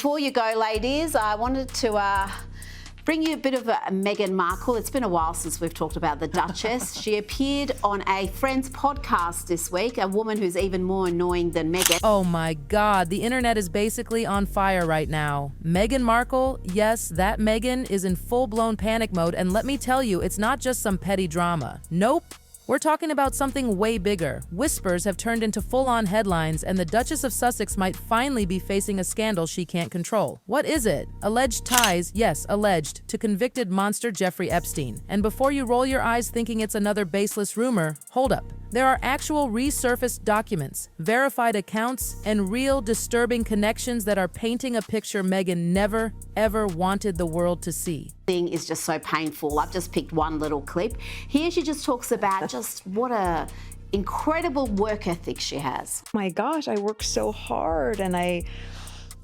Before you go, ladies, I wanted to bring you a bit of Meghan Markle. It's been a while since we've talked about the Duchess. She appeared on a Friends podcast this week, a woman who's even more annoying than Meghan. Oh my God, the internet is basically on fire right now. Meghan Markle, yes, that Meghan is in full-blown panic mode, and let me tell you, it's not just some petty drama. Nope. We're talking about something way bigger. Whispers have turned into full-on headlines, and the Duchess of Sussex might finally be facing a scandal she can't control. What is it? Alleged ties, yes, alleged, to convicted monster Jeffrey Epstein. And before you roll your eyes thinking it's another baseless rumor, hold up. There are actual resurfaced documents, verified accounts, and real disturbing connections that are painting a picture Meghan never, ever wanted the world to see. Thing is just so painful. I've just picked one little clip. Here she just talks about just what a incredible work ethic she has. My gosh, I work so hard and I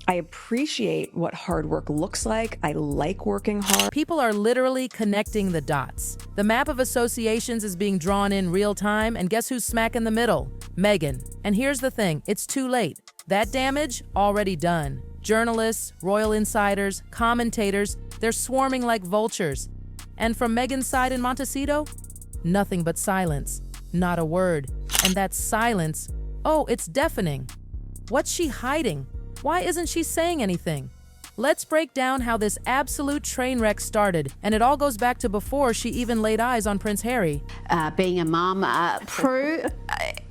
appreciate what hard work looks like. I like working hard. People are literally connecting the dots. The map of associations is being drawn in real time, and guess who's smack in the middle? Meghan. And here's the thing, it's too late. That damage already done. Journalists, royal insiders, commentators, they're swarming like vultures. And from Meghan's side in Montecito, nothing but silence. Not a word. And that silence, oh, it's deafening. What's she hiding? Why isn't she saying anything? Let's break down how this absolute train wreck started, and it all goes back to before she even laid eyes on Prince Harry. Being a mum, Prue,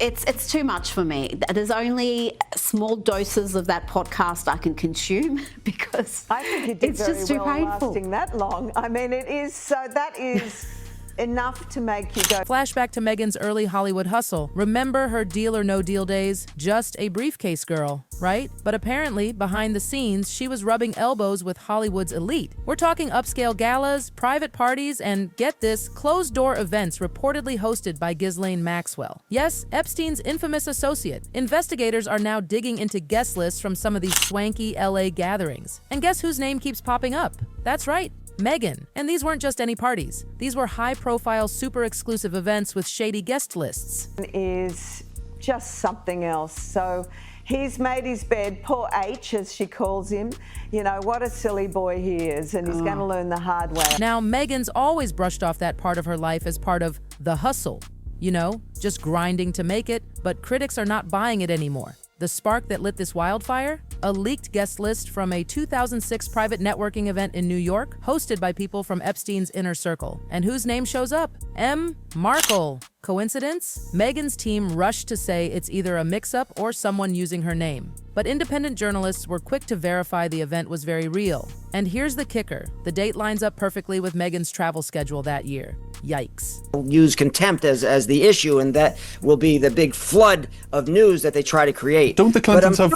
it's too much for me. There's only small doses of that podcast I can consume because I think you did it's just too painful. Lasting that long. I mean, it is so. That is enough to make you go. Flashback to Meghan's early Hollywood hustle. Remember her Deal or No Deal days? Just a briefcase girl, right? But apparently, behind the scenes, she was rubbing elbows with Hollywood's elite. We're talking upscale galas, private parties, and get this, closed-door events reportedly hosted by Ghislaine Maxwell. Yes, Epstein's infamous associate. Investigators are now digging into guest lists from some of these swanky LA gatherings. And guess whose name keeps popping up? That's right, Meghan. And these weren't just any parties. These were high-profile, super exclusive events with shady guest lists. Is just something else. So he's made his bed, poor H, as she calls him. You know, what a silly boy he is, and he's going to learn the hard way. Now, Meghan's always brushed off that part of her life as part of the hustle. You know, just grinding to make it, but critics are not buying it anymore. The spark that lit this wildfire? A leaked guest list from a 2006 private networking event in New York, hosted by people from Epstein's inner circle. And whose name shows up? M. Markle. Coincidence? Meghan's team rushed to say it's either a mix-up or someone using her name. But independent journalists were quick to verify the event was very real. And here's the kicker. The date lines up perfectly with Meghan's travel schedule that year. Yikes. Use contempt as the issue, and that will be the big flood of news that they try to create. Don't the Clintons have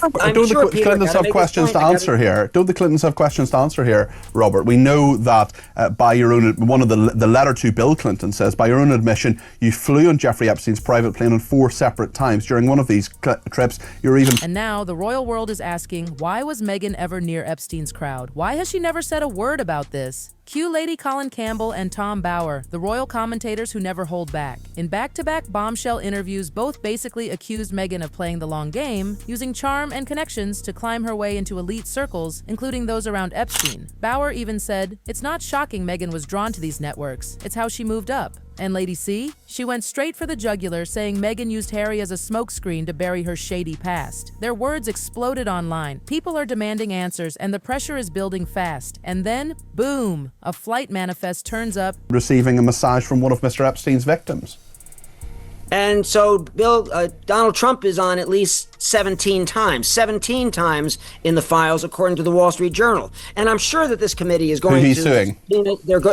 questions to answer here? Don't the Clintons have questions to answer here, Robert? We know that by your own, one of the letter to Bill Clinton says, by your own admission, you flew on Jeffrey Epstein's private plane on 4 separate times. During one of these trips, you're even... And now the royal world is asking, why was Meghan ever near Epstein's crowd? Why has she never said a word about this? Cue Lady Colin Campbell and Tom Bauer, the royal commentators who never hold back. In back-to-back bombshell interviews, both basically accused Meghan of playing the long game, using charm and connections to climb her way into elite circles, including those around Epstein. Bauer even said, it's not shocking Meghan was drawn to these networks, it's how she moved up. And Lady C? She went straight for the jugular, saying Meghan used Harry as a smokescreen to bury her shady past. Their words exploded online. People are demanding answers, and the pressure is building fast. And then, boom, a flight manifest turns up, receiving a massage from one of Mr. Epstein's victims. And so Donald Trump is on at least 17 times in the files, according to the Wall Street Journal. And I'm sure that this committee is going to suing?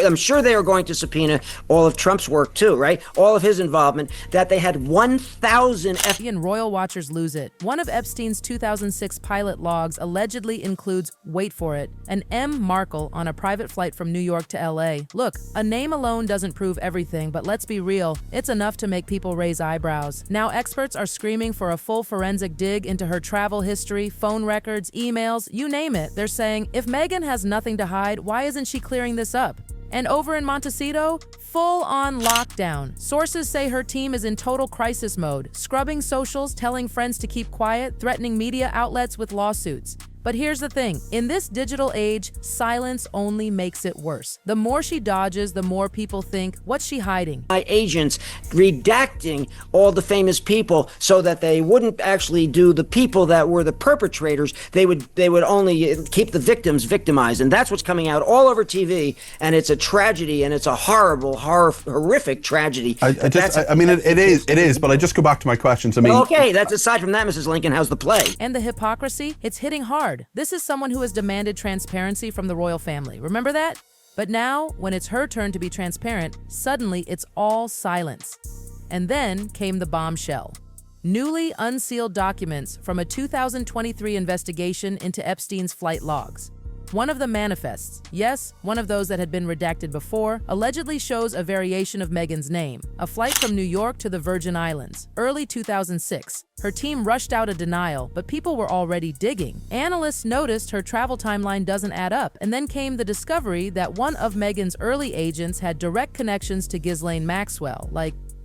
I'm sure they are going to subpoena all of Trump's work too, right? All of his involvement, that they had 1,000 and royal watchers lose it. One of Epstein's 2006 pilot logs allegedly includes, wait for it, an M. Markle on a private flight from New York to LA. Look, a name alone doesn't prove everything, but let's be real, it's enough to make people raise eyebrows. Now experts are screaming for a full forensic dig into her travel history, phone records, emails, you name it. They're saying, if Meghan has nothing to hide, why isn't she clearing this up? And over in Montecito, full-on lockdown. Sources say her team is in total crisis mode, scrubbing socials, telling friends to keep quiet, threatening media outlets with lawsuits. But here's the thing. In this digital age, silence only makes it worse. The more she dodges, the more people think, what's she hiding? My agents redacting all the famous people so that they wouldn't actually do the people that were the perpetrators. They would only keep the victims victimized. And that's what's coming out all over TV. And it's a tragedy, and it's a horrific tragedy. It is, but I just go back to my questions. Okay, that's aside from that, Mrs. Lincoln, how's the play? And the hypocrisy, it's hitting hard. This is someone who has demanded transparency from the royal family. Remember that? But now, when it's her turn to be transparent, suddenly it's all silence. And then came the bombshell. Newly unsealed documents from a 2023 investigation into Epstein's flight logs. One of the manifests, yes, one of those that had been redacted before, allegedly shows a variation of Meghan's name, a flight from New York to the Virgin Islands, early 2006. Her team rushed out a denial, but people were already digging. Analysts noticed her travel timeline doesn't add up, and then came the discovery that one of Meghan's early agents had direct connections to Ghislaine Maxwell,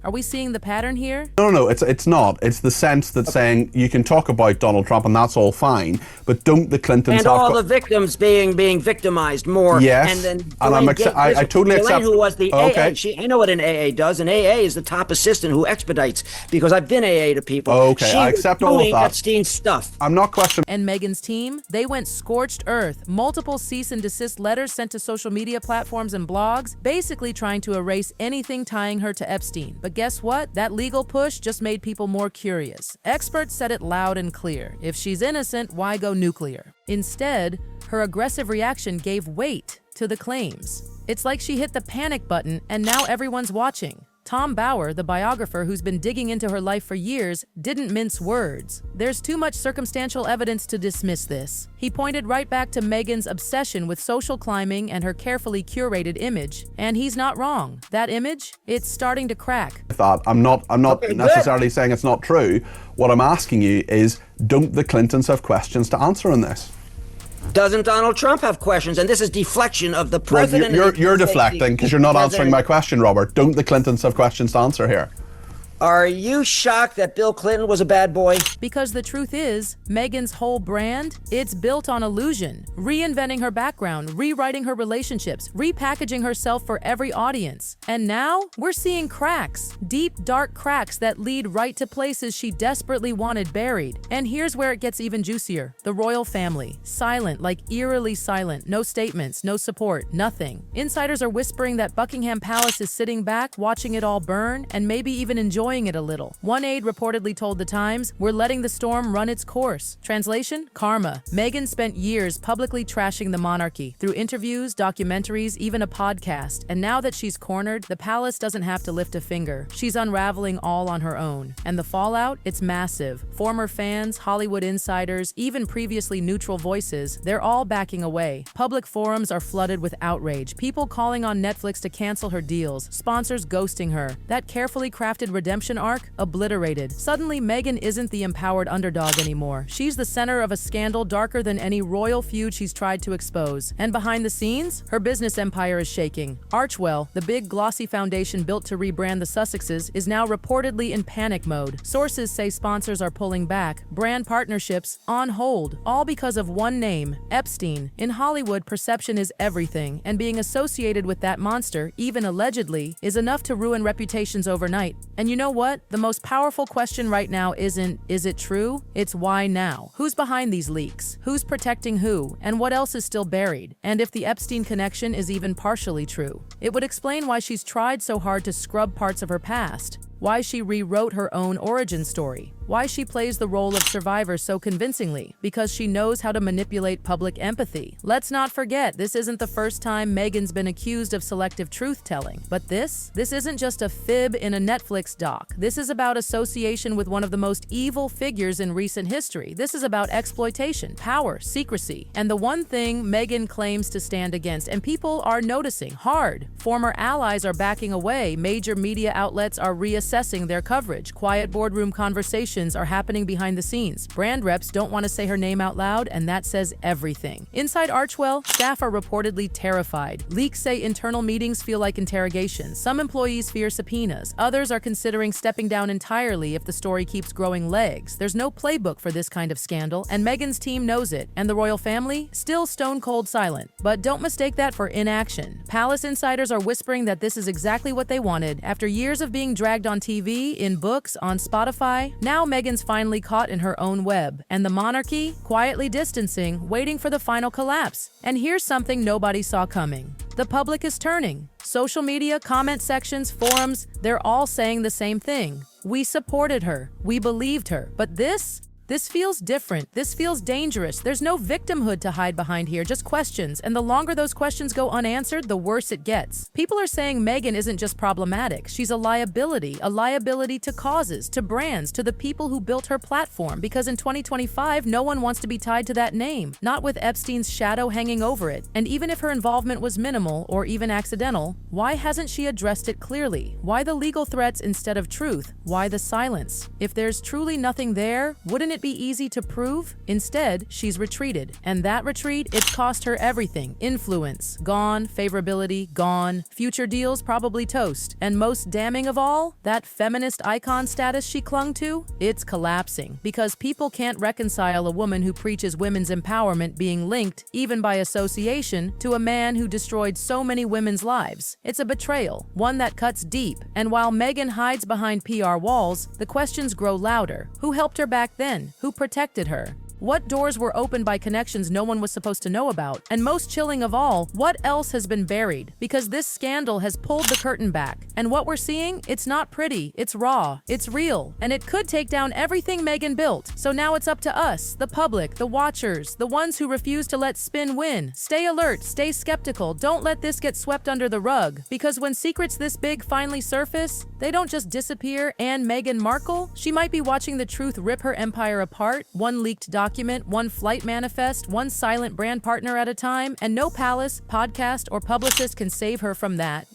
are we seeing the pattern here? No, it's not. It's the sense that saying you can talk about Donald Trump and that's all fine, but don't the Clintons and all the victims being victimized more? Yes, and then I totally accept. Who was the AA? Okay. I know what an AA does. An AA is the top assistant who expedites, because I've been AA to people. Okay, I accept all of that. Epstein's stuff. I'm not questioning. And Meghan's team, they went scorched earth. Multiple cease and desist letters sent to social media platforms and blogs, basically trying to erase anything tying her to Epstein. But guess what? That legal push just made people more curious. Experts said it loud and clear. If she's innocent, why go nuclear? Instead, her aggressive reaction gave weight to the claims. It's like she hit the panic button and now everyone's watching. Tom Bauer, the biographer who's been digging into her life for years, didn't mince words. There's too much circumstantial evidence to dismiss this. He pointed right back to Meghan's obsession with social climbing and her carefully curated image. And he's not wrong. That image, it's starting to crack. I'm not necessarily saying it's not true. What I'm asking you is, don't the Clintons have questions to answer on this? Doesn't Donald Trump have questions? And this is deflection of the president. Well, you're deflecting because you're not answering my question, Robert. Don't the Clintons have questions to answer here? Are you shocked that Bill Clinton was a bad boy? Because the truth is, Meghan's whole brand, it's built on illusion. Reinventing her background, rewriting her relationships, repackaging herself for every audience. And now, we're seeing cracks. Deep, dark cracks that lead right to places she desperately wanted buried. And here's where it gets even juicier. The royal family. Silent, eerily silent. No statements, no support, nothing. Insiders are whispering that Buckingham Palace is sitting back, watching it all burn, and maybe even enjoying it a little. One aide reportedly told The Times, "We're letting the storm run its course." Translation? Karma. Meghan spent years publicly trashing the monarchy through interviews, documentaries, even a podcast. And now that she's cornered, the palace doesn't have to lift a finger. She's unraveling all on her own. And the fallout? It's massive. Former fans, Hollywood insiders, even previously neutral voices, they're all backing away. Public forums are flooded with outrage. People calling on Netflix to cancel her deals. Sponsors ghosting her. That carefully crafted redemption arc obliterated. Suddenly, Meghan isn't the empowered underdog anymore. She's the center of a scandal darker than any royal feud she's tried to expose. And behind the scenes, her business empire is shaking. Archewell, the big glossy foundation built to rebrand the Sussexes, is now reportedly in panic mode. Sources say sponsors are pulling back, brand partnerships on hold, all because of one name, Epstein. In Hollywood, perception is everything, and being associated with that monster, even allegedly, is enough to ruin reputations overnight. And you know what? The most powerful question right now isn't, is it true? It's why now? Who's behind these leaks? Who's protecting who? And what else is still buried? And if the Epstein connection is even partially true, it would explain why she's tried so hard to scrub parts of her past, why she rewrote her own origin story, why she plays the role of survivor so convincingly, because she knows how to manipulate public empathy. Let's not forget, this isn't the first time Meghan's been accused of selective truth-telling. But this isn't just a fib in a Netflix doc. This is about association with one of the most evil figures in recent history. This is about exploitation, power, secrecy. And the one thing Meghan claims to stand against, and people are noticing hard. Former allies are backing away. Major media outlets are reassessing their coverage. Quiet boardroom conversations negotiations are happening behind the scenes. Brand reps don't want to say her name out loud, and that says everything. Inside Archewell, staff are reportedly terrified. Leaks say internal meetings feel like interrogations. Some employees fear subpoenas. Others are considering stepping down entirely if the story keeps growing legs. There's no playbook for this kind of scandal, and Meghan's team knows it, and the royal family still stone cold silent. But don't mistake that for inaction. Palace insiders are whispering that this is exactly what they wanted. After years of being dragged on TV, in books, on Spotify, now Meghan's finally caught in her own web, and the monarchy quietly distancing, waiting for the final collapse. And here's something nobody saw coming. The public is turning. Social media, comment sections, forums, they're all saying the same thing. We supported her. We believed her. But this feels different. This feels dangerous. There's no victimhood to hide behind here, just questions. And the longer those questions go unanswered, the worse it gets. People are saying Meghan isn't just problematic. She's a liability to causes, to brands, to the people who built her platform. Because in 2025, no one wants to be tied to that name, not with Epstein's shadow hanging over it. And even if her involvement was minimal or even accidental, why hasn't she addressed it clearly? Why the legal threats instead of truth? Why the silence? If there's truly nothing there, wouldn't it be easy to prove? Instead, she's retreated. And that retreat, it's cost her everything. Influence, gone. Favorability, gone. Future deals, probably toast. And most damning of all, that feminist icon status she clung to, it's collapsing. Because people can't reconcile a woman who preaches women's empowerment being linked, even by association, to a man who destroyed so many women's lives. It's a betrayal, one that cuts deep. And while Meghan hides behind PR walls, the questions grow louder. Who helped her back then? Who protected her? What doors were opened by connections no one was supposed to know about? And most chilling of all, what else has been buried? Because this scandal has pulled the curtain back. And what we're seeing, it's not pretty, it's raw, it's real, and it could take down everything Meghan built. So now it's up to us, the public, the watchers, the ones who refuse to let spin win. Stay alert, stay skeptical, don't let this get swept under the rug. Because when secrets this big finally surface, they don't just disappear. And Meghan Markle, she might be watching the truth rip her empire apart, one leaked document, one flight manifest, one silent brand partner at a time, and no palace, podcast, or publicist can save her from that.